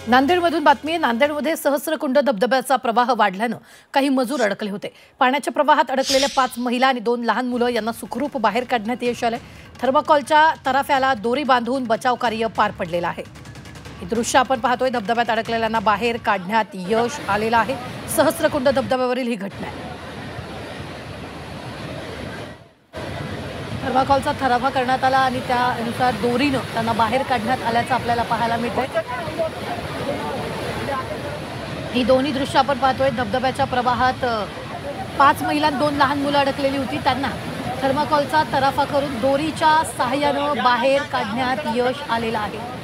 नांदेडमधून बातमी आहे। नांदेडमध्ये सहस्रकुंड धबधब्याचा प्रवाह वाढल्यानं काही मजूर अडकले होते। पाण्याच्या प्रवाहात अडकलेल्या 5 महिला आणि 2 लहान मुलं यांना सुखरूप बाहेर काढण्यात यश आले। थर्माकोलच्या तराफ्याला दोरी बांधून बचाव कार्य पार पडलेलं आहे। हे दृश्य आपण पाहतोय। धबधब्यात अडकलेल्यांना बाहेर काढण्यात यश आलेलं आहे। सहस्रकुंड धबधब्यावरील ही घटना आहे। थर्माकोलचा थराफा करण्यात आला आणि त्यानुसार दोरीनं त्यांना बाहेर काढण्यात आल्याचं आपल्याला पाहायला मिळतंय। ही दोन्ही दृश्य आपण पाहतोय। धबधब्याच्या प्रवाहात 5 महिला 2 लहान मुलं अडकलेली होती। त्यांना थर्माकोलचा तराफा करून दोरीच्या सहाय्यानं बाहेर काढण्यात यश आलेलं आहे।